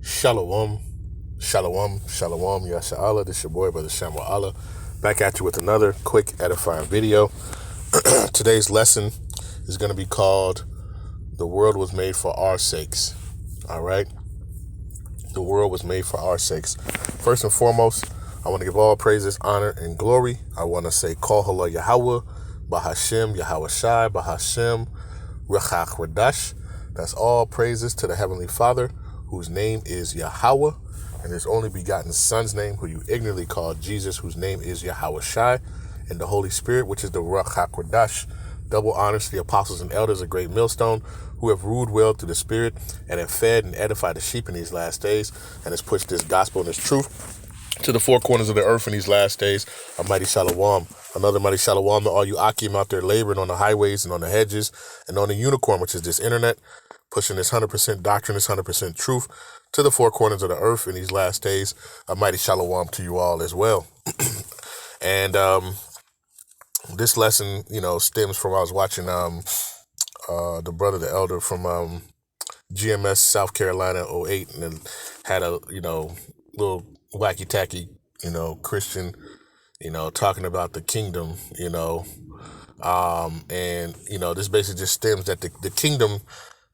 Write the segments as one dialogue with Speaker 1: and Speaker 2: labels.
Speaker 1: Shalom, shalom, shalom, Yasha This is your boy, Brother Allah, back at you with another quick edifying video. Today's lesson is going to be called The World Was Made for Our Sakes. All right? The world was made for our sakes. First and foremost, I want to give all praises, honor, and glory. I want to say, Call Halal Yahawah, Bahasham, Yahawashi, Bahasham, Qadash. That's all praises to the Heavenly Father, whose name is Yahawah, and his only begotten Son's name, who you ignorantly call Jesus, whose name is Yahawashi, and the Holy Spirit, which is the Rawchaa Qadash. Double honors to the apostles and elders, a great millstone, who have ruled well through the Spirit, and have fed and edified the sheep in these last days, and has pushed this gospel and this truth to the four corners of the earth in these last days. A mighty shalom. Another mighty shalom to all you Akim out there laboring on the highways and on the hedges and on the unicorn, which is this internet, pushing this 100% doctrine, this 100% truth to the four corners of the earth in these last days. A mighty shalom to you all as well. And this lesson, stems from I was watching the brother, the elder from GMS, South Carolina, 08, and then had a, little wacky-tacky, Christian, talking about the kingdom, and, this basically just stems that the kingdom,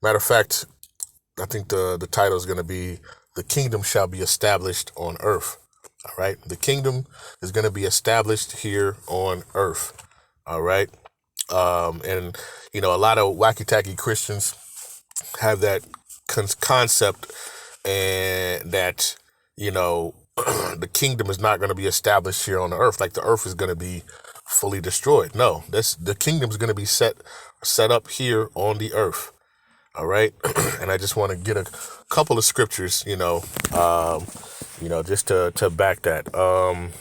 Speaker 1: matter of fact, I think the title is going to be, The Kingdom Shall Be Established on Earth. All right. The kingdom is going to be established here on earth. All right. And, a lot of wacky-tacky Christians have that concept, and that, the kingdom is not going to be established here on the earth. Like the earth is going to be fully destroyed. No, the kingdom is going to be set up here on the earth. All right. And I just want to get a couple of scriptures, just to back that.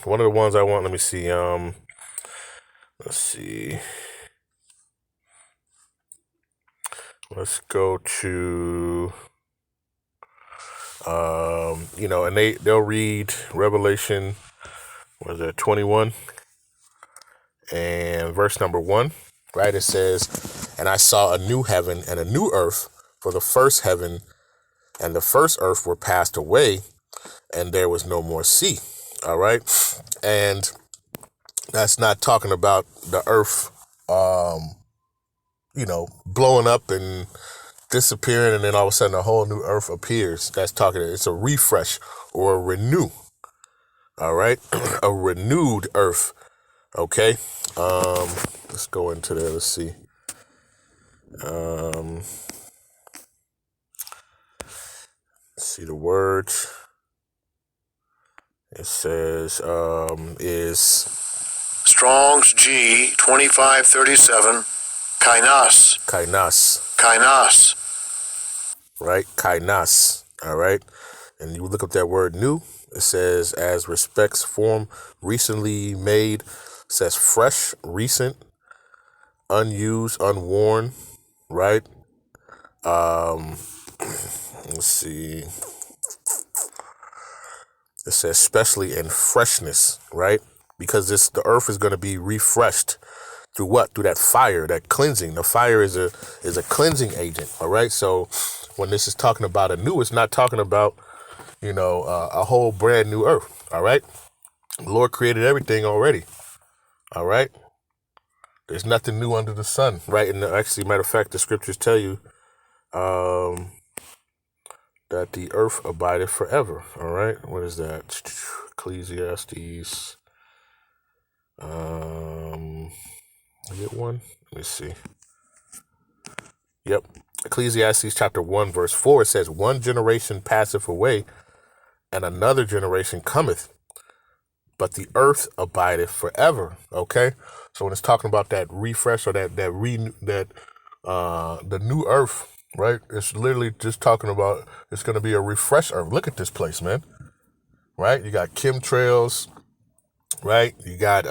Speaker 1: One of the ones I want, let me see. Let's see. Let's go to, and they'll read Revelation, 21 and verse number 1, right? It says, "And I saw a new heaven and a new earth, for the first heaven and the first earth were passed away, and there was no more sea." All right. And that's not talking about the earth, blowing up and disappearing, and then all of a sudden a whole new earth appears. It's a refresh or a renew. All right. A renewed earth. Okay. Let's go into there. Let's see. Let's see the words. It says, is
Speaker 2: Strong's G 2537, kainos.
Speaker 1: Kainos. Right? Kainos. All right. And you look up that word new. It says, as respects form, recently made. It says fresh, recent, unused, unworn. Right? Let's see. It says especially in freshness, right? Because the earth is going to be refreshed through what? Through that fire, that cleansing. The fire is a cleansing agent, all right? So when this is talking about a new, it's not talking about, a whole brand new earth, all right? The Lord created everything already, all right? There's nothing new under the sun, right? And actually, matter of fact, the scriptures tell you that the earth abideth forever. All right. What is that? Ecclesiastes. Is it one? Let me see. Yep. Ecclesiastes chapter 1, verse 4. It says, "One generation passeth away, and another generation cometh, but the earth abideth forever." Okay. So when it's talking about that refresh, or the new earth, right? It's literally just talking about it's going to be a refresh earth. Look at this place, man. Right? You got chemtrails, right? You got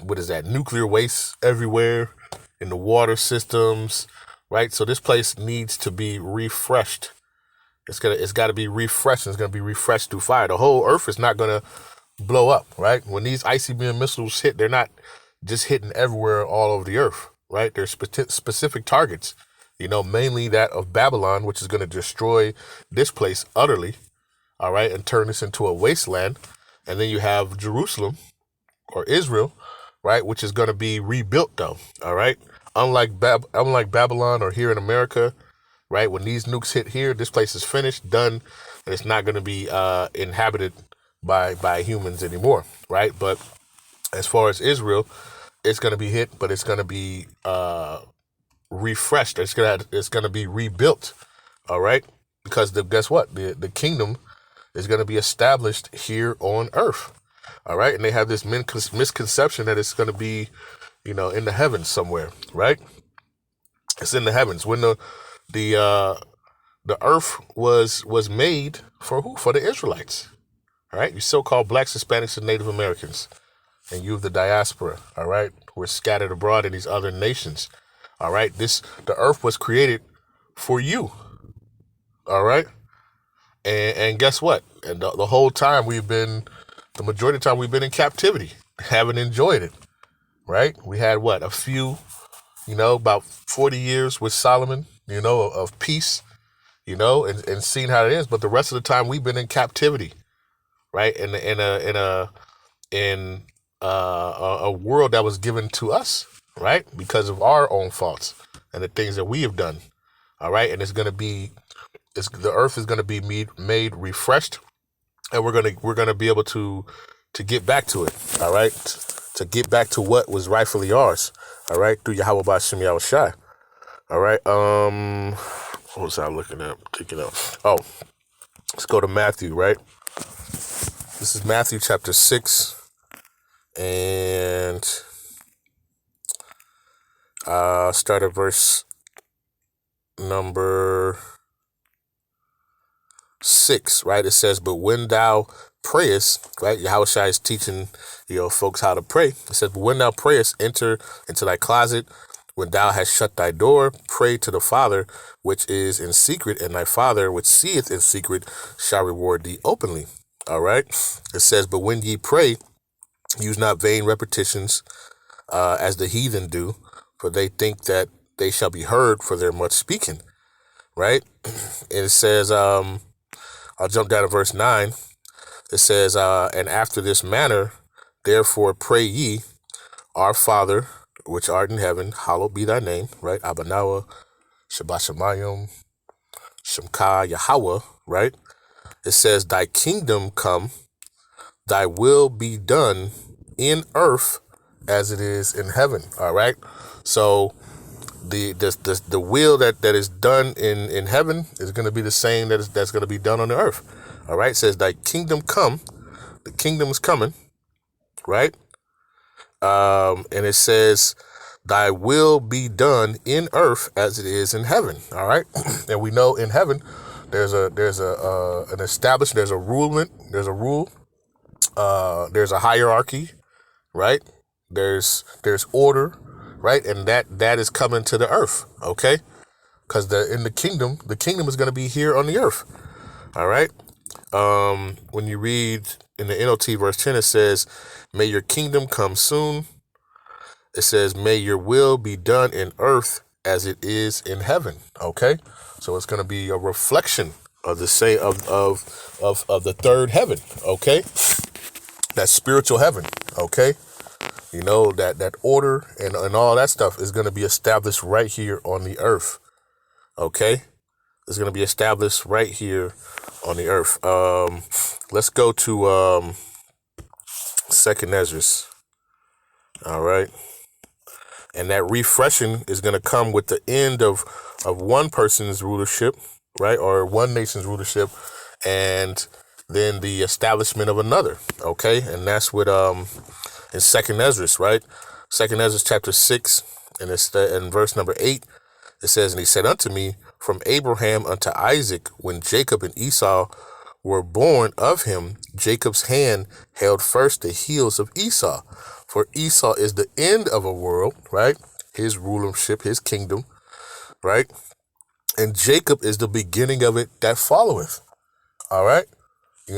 Speaker 1: what is that? Nuclear waste everywhere in the water systems, right? So this place needs to be refreshed. It's got to be refreshed. It's going to be refreshed through fire. The whole earth is not going to blow up, right? When these ICBM missiles hit, they're not just hitting everywhere all over the earth, right? There's specific targets, mainly that of Babylon, which is going to destroy this place utterly, all right, and turn this into a wasteland. And then you have Jerusalem or Israel, right, which is going to be rebuilt though, all right? Unlike Babylon or here in America, right, when these nukes hit here, this place is finished, done, and it's not going to be inhabited by humans anymore, right? But as far as Israel, it's going to be hit, but it's going to be refreshed. It's going to be rebuilt, all right? Because guess what? The kingdom is going to be established here on earth, all right? And they have this misconception that it's going to be, in the heavens somewhere, right? It's in the heavens. When the earth was made for who? For the Israelites, all right? You so-called blacks, Hispanics, and Native Americans, and you of the diaspora, all right, who are scattered abroad in these other nations, all right? The earth was created for you, all right? And guess what? And the whole time the majority of the time we've been in captivity, haven't enjoyed it, right? We had a few, about 40 years with Solomon, of peace, and seeing how it is. But the rest of the time we've been in captivity, right? In a world that was given to us, right? Because of our own faults and the things that we have done, all right? And the earth is going to be made refreshed, and we're going to be able to get back to it, all right? To get back to what was rightfully ours, all right? Through Yahawah, Bahasham, Yahawashi, all right? What was I looking at? Let's go to Matthew, right? This is Matthew chapter 6, and start at verse number 6, right? It says, but when thou prayest, right? Yahawashi is teaching, folks how to pray. It says, but when thou prayest, enter into thy closet. When thou hast shut thy door, pray to the Father, which is in secret, and thy Father, which seeth in secret, shall reward thee openly. All right? It says, but when ye pray, use not vain repetitions, as the heathen do, for they think that they shall be heard for their much speaking. Right? And it says, I'll jump down to verse 9. It says, and after this manner, therefore pray ye, our Father, which art in heaven, hallowed be thy name, right? Abanawa, Shabashamayim, Shemka, Yahawah, right? It says, thy kingdom come, thy will be done in earth as it is in heaven, all right? So the will that is done in heaven is going to be the same that's going to be done on the earth, all right? It says, thy kingdom come, the kingdom is coming, right? And it says, thy will be done in earth as it is in heaven. All right. And we know in heaven, there's an establishment, there's a rule, there's a hierarchy, right? There's order, right? And that is coming to the earth. Okay. Because in the kingdom is going to be here on the earth. All right. When you read in the NLT verse 10, it says, may your kingdom come soon. It says, may your will be done in earth as it is in heaven. Okay. So it's going to be a reflection of the the third heaven. Okay. That spiritual heaven. Okay. That order and all that stuff is going to be established right here on the earth. Okay. It's going to be established right here on the earth. Let's go to 2nd Esdras. All right. And that refreshing is going to come with the end of one person's rulership, right? Or one nation's rulership, and then the establishment of another. Okay. And that's what in 2nd Esdras, right? 2nd Esdras chapter 6, and it's in verse number 8. It says, and he said unto me, from Abraham unto Isaac, when Jacob and Esau were born of him, Jacob's hand held first the heels of Esau. For Esau is the end of a world, right? His rulership, his kingdom, right? And Jacob is the beginning of it that followeth. All right.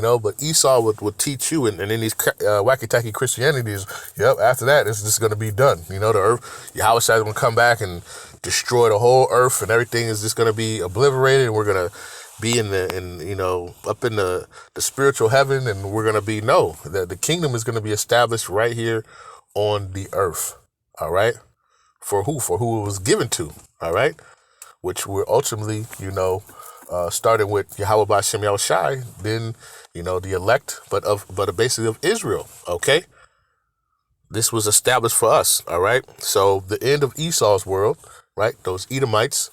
Speaker 1: but Esau would teach you, and in these wacky-tacky Christianities, yep, after that, it's just going to be done. The earth, Yahawashi is going to come back and destroy the whole earth, and everything is just going to be obliterated, and we're going to be up in the spiritual heaven, and we're going to be, no, the kingdom is going to be established right here on the earth, all right? For who? For who it was given to, all right? Which we're ultimately, starting with Yahawah Bahasham Yahawashi, then, the elect, but basically of Israel, okay? This was established for us, all right? So the end of Esau's world, right? Those Edomites,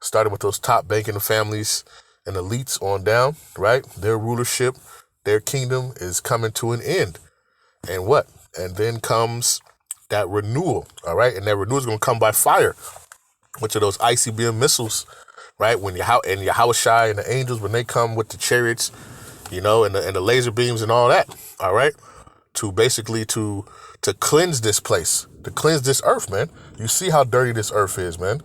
Speaker 1: starting with those top banking families and elites on down, right? Their rulership, their kingdom is coming to an end. And what? And then comes that renewal, all right? And that renewal is going to come by fire, which are those ICBM missiles, right? When Yahawashi and the angels, when they come with the chariots, and the laser beams and all that, all right? To basically to cleanse this place, to cleanse this earth, man. You see how dirty this earth is, man.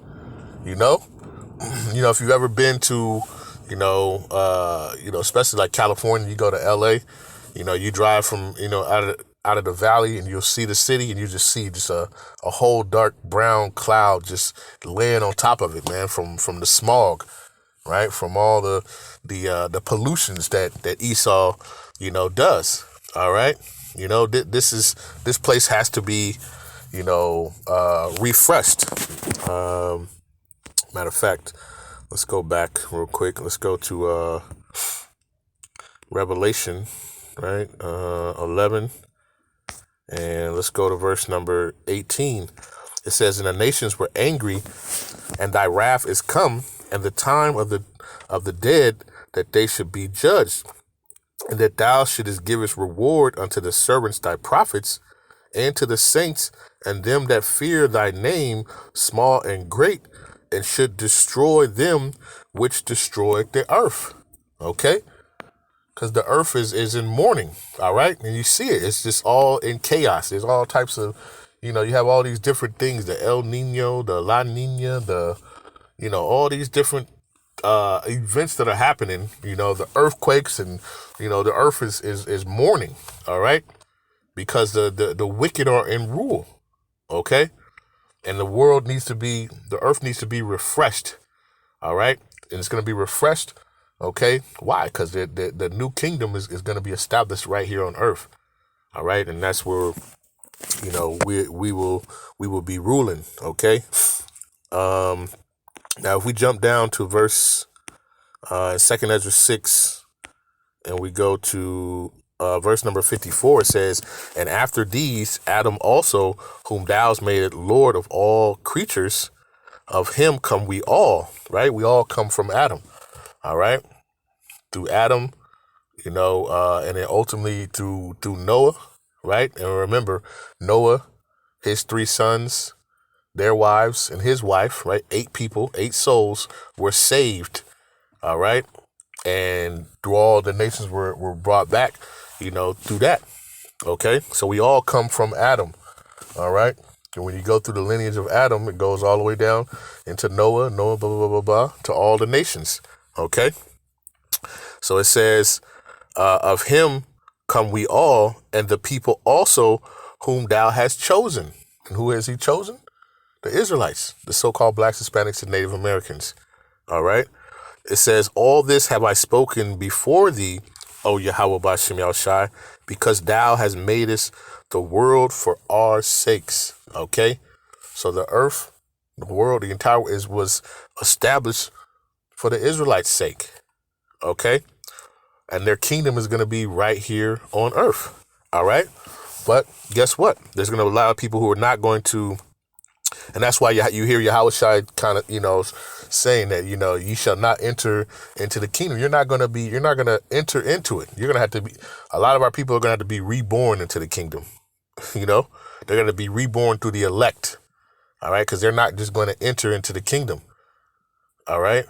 Speaker 1: If you've ever been to, especially like California, you go to LA, you drive from, out of the valley, and you'll see the city, and you just see a whole dark brown cloud just laying on top of it, man, from the smog, right? From all the pollutions that Esau, does. All right. This place has to be, refreshed. Matter of fact, let's go back real quick. Let's go to Revelation, right? 11. And let's go to verse number 18. It says, "And the nations were angry, and thy wrath is come, and the time of the dead, that they should be judged, and that thou shouldest give us reward unto the servants thy prophets, and to the saints, and them that fear thy name, small and great, and should destroy them which destroyed the earth." Okay? Because the earth is in mourning, all right? And you see it. It's just all in chaos. There's all types of, you have all these different things, the El Nino, the La Nina, all these different events that are happening, the earthquakes, and, the earth is mourning, all right? Because the wicked are in rule, okay? And the earth needs to be refreshed, all right? And it's going to be refreshed. Okay, why? Because the new kingdom is going to be established right here on earth. All right, and that's where we will be ruling. Okay. Now if we jump down to verse 2nd Ezra 6, and we go to verse number 54, it says, "And after these, Adam also, whom thou hast made Lord of all creatures, of him come we all." Right, we all come from Adam. All right, through Adam, and then ultimately through Noah, right? And remember, Noah, his 3 sons, their wives, and his wife, right? 8 people, 8 souls were saved, all right? And through all the nations were brought back, through that, okay? So we all come from Adam, all right? And when you go through the lineage of Adam, it goes all the way down into Noah, blah, blah, blah, blah, blah, to all the nations, okay? So it says, "Of him come we all, and the people also whom thou hast chosen." And who has he chosen? The Israelites, the so-called blacks, Hispanics, and Native Americans. All right. It says, "All this have I spoken before thee, O Yahawah Bahasham Yahawashi, because thou hast made us the world for our sakes." Okay. So the earth, the world, the entire was established for the Israelites' sake. Okay. And their kingdom is going to be right here on earth. All right. But guess what? There's going to be a lot of people who are not going to. And that's why you hear Yahawashi kind of, saying that, you shall not enter into the kingdom. You're not going to enter into it. You're going to have to be, a lot of our people are going to have to be reborn into the kingdom. They're going to be reborn through the elect. All right. Because they're not just going to enter into the kingdom. All right.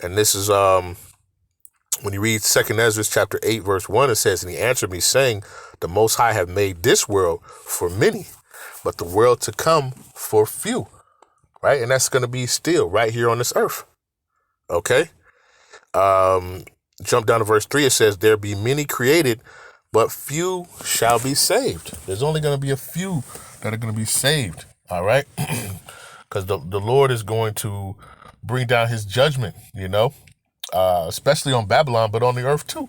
Speaker 1: And this is, when you read 2nd Ezra chapter 8, verse 1, it says, "And he answered me, saying, The Most High have made this world for many, but the world to come for few." Right? And that's going to be still right here on this earth. Okay? jump down to verse 3. It says, there be many created, but few shall be saved. There's only going to be a few that are going to be saved. All right. Because the Lord is going to bring down his judgment, especially on Babylon, but on the earth too,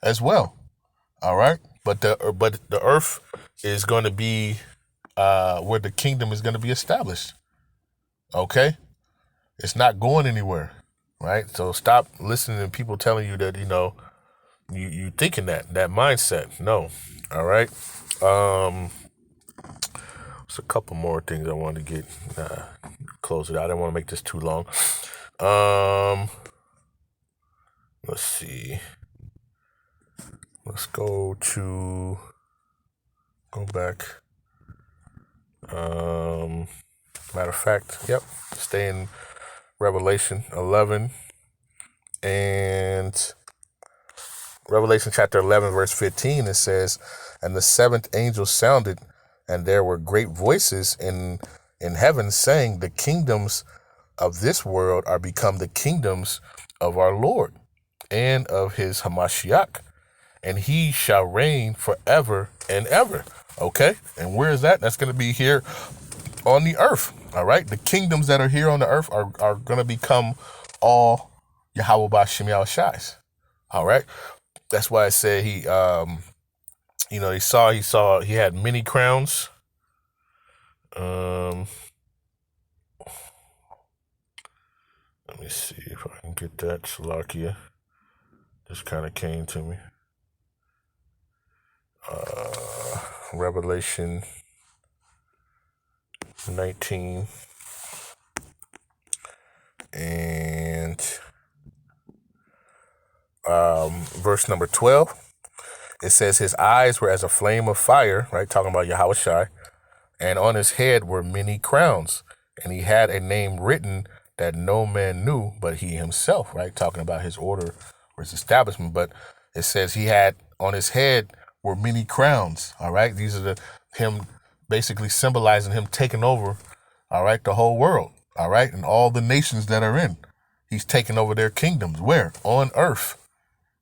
Speaker 1: as well. All right. But the earth is going to be where the kingdom is going to be established. Okay. It's not going anywhere. Right. So stop listening to people telling you that, you thinking that mindset. No. All right. There's a couple more things I wanted to get, close it out. I don't want to make this too long. Let's see. Let's go back. Matter of fact, yep. Stay in Revelation 11 and Revelation chapter 11, verse 15. It says, and the seventh angel sounded, and there were great voices in heaven saying, the kingdoms of this world are become the kingdoms of our Lord and of his Hamashiach, and he shall reign forever and ever. Okay? And where is that? That's going to be here on the earth. All right? The kingdoms that are here on the earth are going to become all Yahawah Bahasham Yahawashi. All right? That's why I said he had many crowns. Let me see if I can get that. Salakia. This kind of came to me. Revelation 19 and verse number 12. It says his eyes were as a flame of fire, right? Talking about Yahawashi, and on his head were many crowns, and he had a name written that no man knew but he himself, right? Talking about his order or his establishment. But it says he had on his head were many crowns. All right. These are him basically symbolizing him taking over, all right, the whole world. All right. And all the nations that are in. He's taking over their kingdoms. Where? On earth.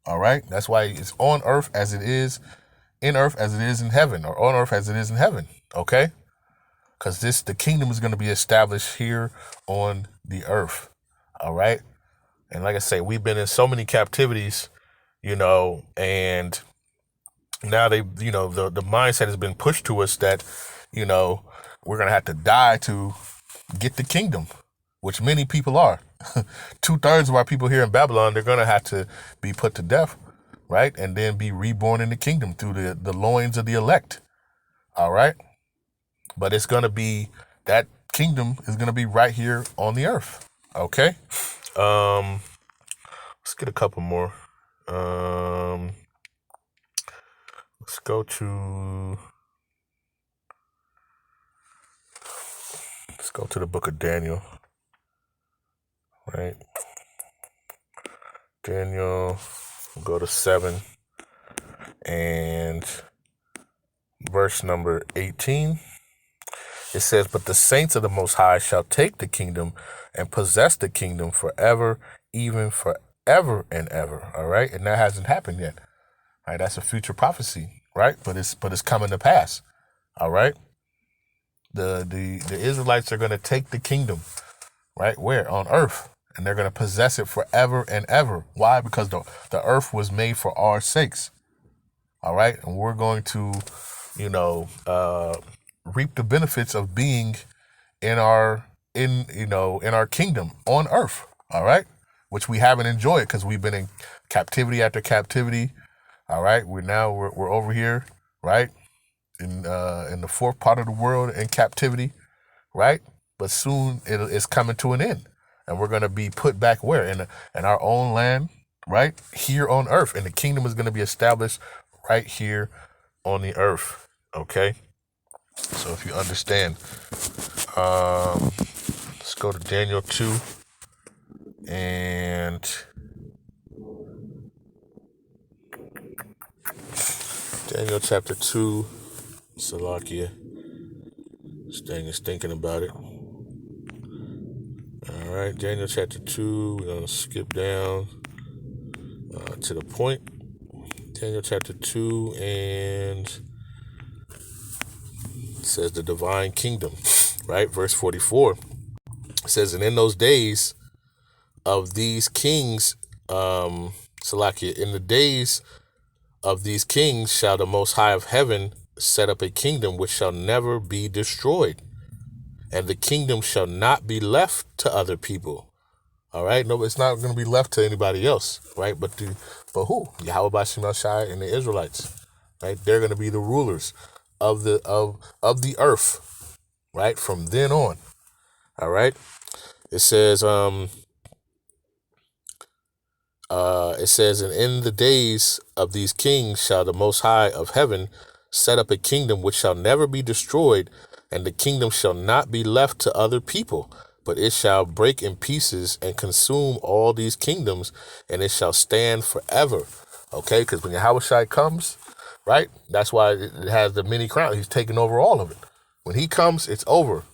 Speaker 1: All right. That's why it's on earth as it is in earth as it is in heaven, or on earth as it is in heaven. Okay. Because the kingdom is going to be established here on the earth. All right. And like I say, we've been in so many captivities, and now the mindset has been pushed to us that, we're going to have to die to get the kingdom, which many people are. 2/3 of our people here in Babylon, they're going to have to be put to death, right? And then be reborn in the kingdom through the loins of the elect. All right. But it's going to be, that kingdom is going to be right here on the earth. Okay. Let's get a couple more. Let's go to the book of Daniel. Right. Daniel, we'll go to 7 and verse number 18. It says, but the saints of the Most High shall take the kingdom and possess the kingdom forever, even forever and ever. All right. And that hasn't happened yet. All right. That's a future prophecy. Right. But it's coming to pass. All right. The Israelites are going to take the kingdom. Right. Where? On earth. And they're going to possess it forever and ever. Why? Because the earth was made for our sakes. All right. And we're going to, reap the benefits of being in our kingdom on earth. All right. Which we haven't enjoyed because we've been in captivity after captivity. All right. We're over here. Right. In the fourth part of the world in captivity. Right. But soon it's coming to an end. And we're going to be put back where? In our own land, right? Here on earth. And the kingdom is going to be established right here on the earth. Okay? So if you understand, let's go to Daniel 2. And Daniel chapter 2, Salakia. This thing is thinking about it. All right, Daniel chapter 2, we're going to skip down to the point. Daniel chapter 2, and it says the divine kingdom, right? Verse 44. It says, and in those days of these kings, Salakia, in the days of these kings shall the Most High of heaven set up a kingdom which shall never be destroyed, and the kingdom shall not be left to other people. All right, no, it's not going to be left to anybody else, right? But who? Yahawah, Bahasham, and the Israelites, right? They're going to be the rulers of the earth, right? From then on. All right. It says, and in the days of these kings shall the Most High of heaven set up a kingdom which shall never be destroyed, and the kingdom shall not be left to other people, but it shall break in pieces and consume all these kingdoms, and it shall stand forever. Okay, because when Yahawashi comes, right, that's why it has the mini crown. He's taking over all of it. When he comes, it's over.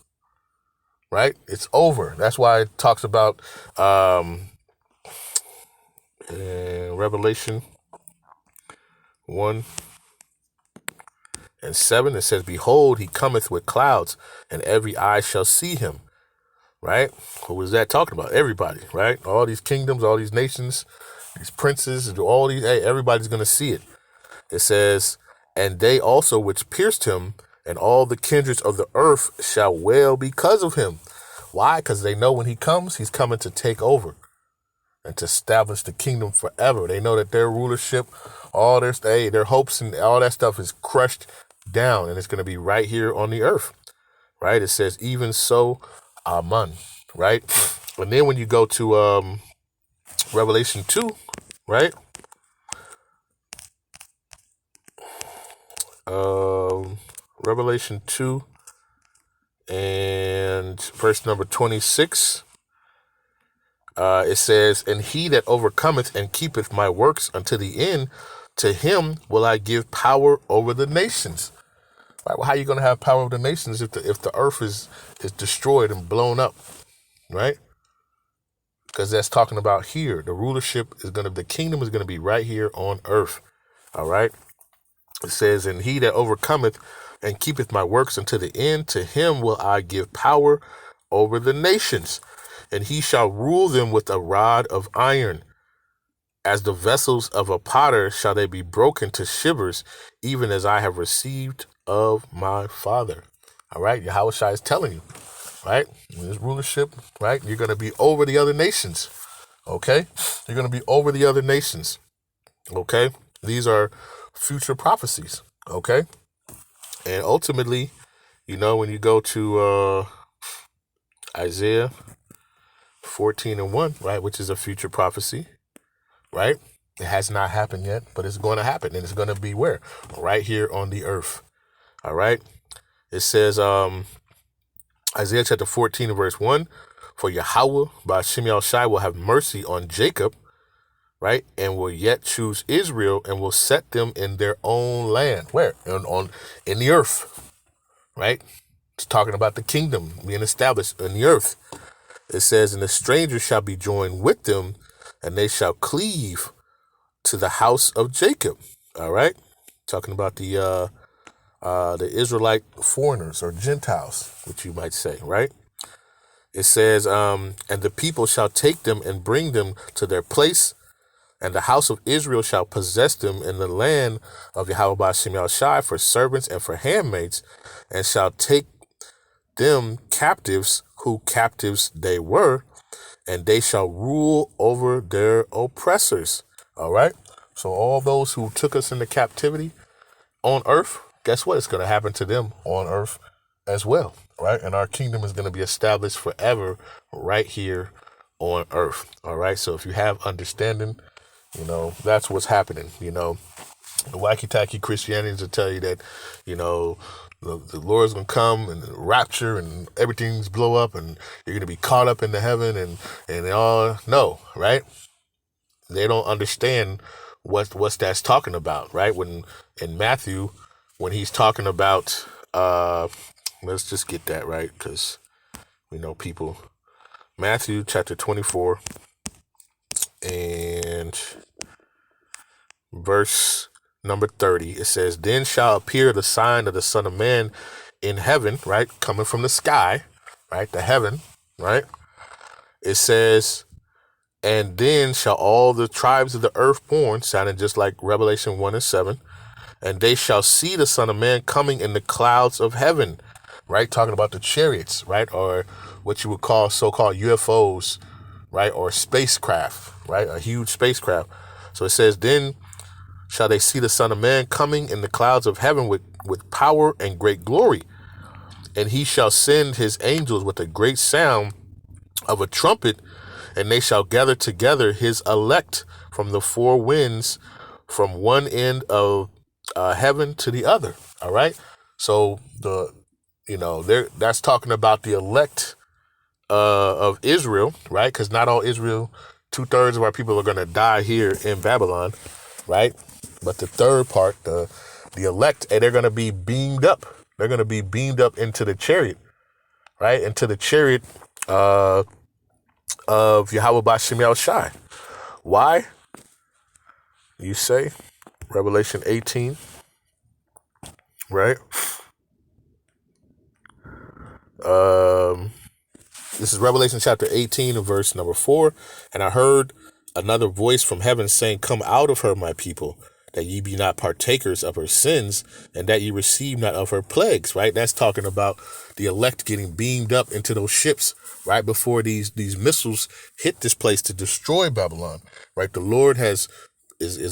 Speaker 1: Right? It's over. That's why it talks about in Revelation 1 and 7, it says, behold, he cometh with clouds, and every eye shall see him. Right? Who was that talking about? Everybody, right? All these kingdoms, all these nations, these princes, all these, hey, everybody's going to see it. It says, and they also which pierced him, and all the kindreds of the earth shall wail because of him. Why? Because they know when he comes, he's coming to take over and to establish the kingdom forever. They know that their rulership, all their hopes and all that stuff is crushed down, and it's going to be right here on the earth, right? It says, even so, amen, right? And then when you go to Revelation 2, right? Revelation 2 and verse number 26, it says, and he that overcometh and keepeth my works unto the end, to him will I give power over the nations. Right? Well, how are you going to have power over the nations if the earth is destroyed and blown up, right? Because that's talking about here. The rulership the kingdom is going to be right here on earth. All right. It says, and he that overcometh and keepeth my works unto the end, to him will I give power over the nations, and he shall rule them with a rod of iron. As the vessels of a potter shall they be broken to shivers, even as I have received of my Father. All right, Yahawashi is telling you, right? In this rulership, right? You're going to be over the other nations. Okay? You're going to be over the other nations. Okay? These are future prophecies. Okay? And ultimately, when you go to Isaiah 14 and 1, right, which is a future prophecy, right? It has not happened yet, but it's going to happen. And it's going to be where? Right here on the earth. All right? It says, Isaiah chapter 14 and verse 1, for Yahawah, Bahasham, will have mercy on Jacob, right? And will yet choose Israel and will set them in their own land. Where? In the earth, right? It's talking about the kingdom being established in the earth. It says, and the stranger shall be joined with them, and they shall cleave to the house of Jacob. All right? Talking about the Israelite foreigners or Gentiles, which you might say, right? It says, and the people shall take them and bring them to their place, and the house of Israel shall possess them in the land of Yahawah Bahasham for servants and for handmaids, and shall take them captives who captives they were, and they shall rule over their oppressors. All right? So all those who took us into captivity on earth, guess what? It's going to happen to them on earth as well, right? And our kingdom is going to be established forever right here on earth. All right? So if you have understanding, that's what's happening. The wacky-tacky Christianities will tell you that, the Lord's going to come and the rapture and everything's blow up and you're going to be caught up into heaven and they all know, right? They don't understand what that's talking about, right? When in Matthew, when he's talking about, let's just get that right because we know people. Matthew chapter 24 and verse number 30. It says, then shall appear the sign of the Son of Man in heaven, right? Coming from the sky, right? The heaven, right? It says, and then shall all the tribes of the earth mourn, sounding just like Revelation 1 and 7. And they shall see the Son of Man coming in the clouds of heaven, right? Talking about the chariots, right? Or what you would call so-called UFOs, right? Or spacecraft, right? A huge spacecraft. So it says, then shall they see the Son of Man coming in the clouds of heaven with power and great glory. And he shall send his angels with a great sound of a trumpet, and they shall gather together his elect from the four winds, from one end of heaven to the other. All right. So that's talking about the elect of Israel, right? Because not all Israel, 2/3 of our people are going to die here in Babylon, right? But the third part, the elect, and they're going to be beamed up. They're going to be beamed up into the chariot, right? Into the chariot of Yahawah Bahasham Yahawashi. Why? You say, Revelation 18, right? This is Revelation chapter 18 and verse number 4. And I heard another voice from heaven saying, come out of her, my people, that ye be not partakers of her sins, and that ye receive not of her plagues, right? That's talking about the elect getting beamed up into those ships right before these missiles hit this place to destroy Babylon, right? The Lord is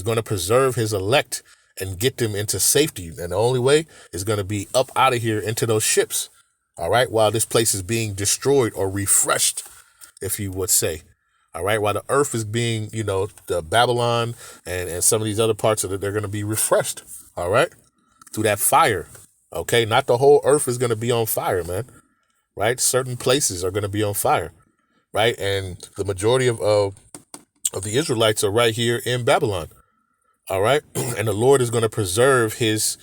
Speaker 1: going to preserve his elect and get them into safety. And the only way is going to be up out of here into those ships, all right, while this place is being destroyed or refreshed, if you would say. All right, while the earth is being, the Babylon and some of these other parts of it, they're going to be refreshed, all right, through that fire, okay? Not the whole earth is going to be on fire, man, right? Certain places are going to be on fire, right? And the majority of the Israelites are right here in Babylon, all right? And the Lord is going to preserve his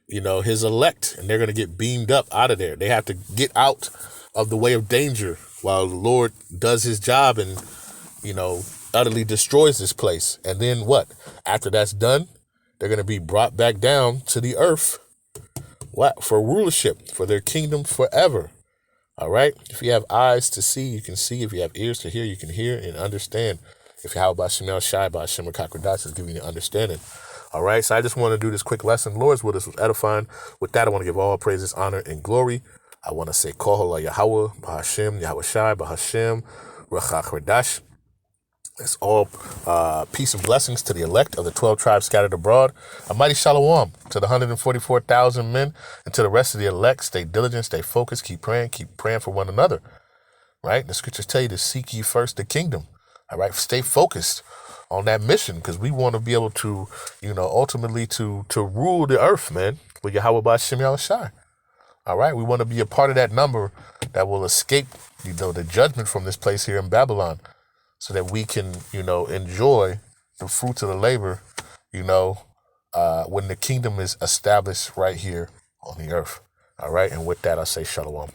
Speaker 1: elect, and they're going to get beamed up out of there. They have to get out of the way of danger while the Lord does his job and utterly destroys this place. And then what? After that's done, they're going to be brought back down to the earth. What? For rulership, for their kingdom forever. All right? If you have eyes to see, you can see. If you have ears to hear, you can hear and understand. If Yahawah Bahasham Yahawashi, Bahasham Qadash is giving you understanding. All right? So I just want to do this quick lesson. Lord's will, this was edifying. With that, I want to give all praises, honor, and glory. I want to say, Halal, Yahawah, Bahasham, Yahawashi, Bahasham, Rawchaa, Qadash. It's all peace and blessings to the elect of the 12 tribes scattered abroad. A mighty shalom to the 144,000 men, and to the rest of the elect. Stay diligent, stay focused, keep praying for one another. Right? The scriptures tell you to seek ye first the kingdom. All right? Stay focused on that mission, because we want to be able to, ultimately to rule the earth, man, with Yahawah Bahasham Yahawashi. All right? We want to be a part of that number that will escape, the judgment from this place here in Babylon, so that we can, enjoy the fruits of the labor, when the kingdom is established right here on the earth. All right. And with that, I say shalom.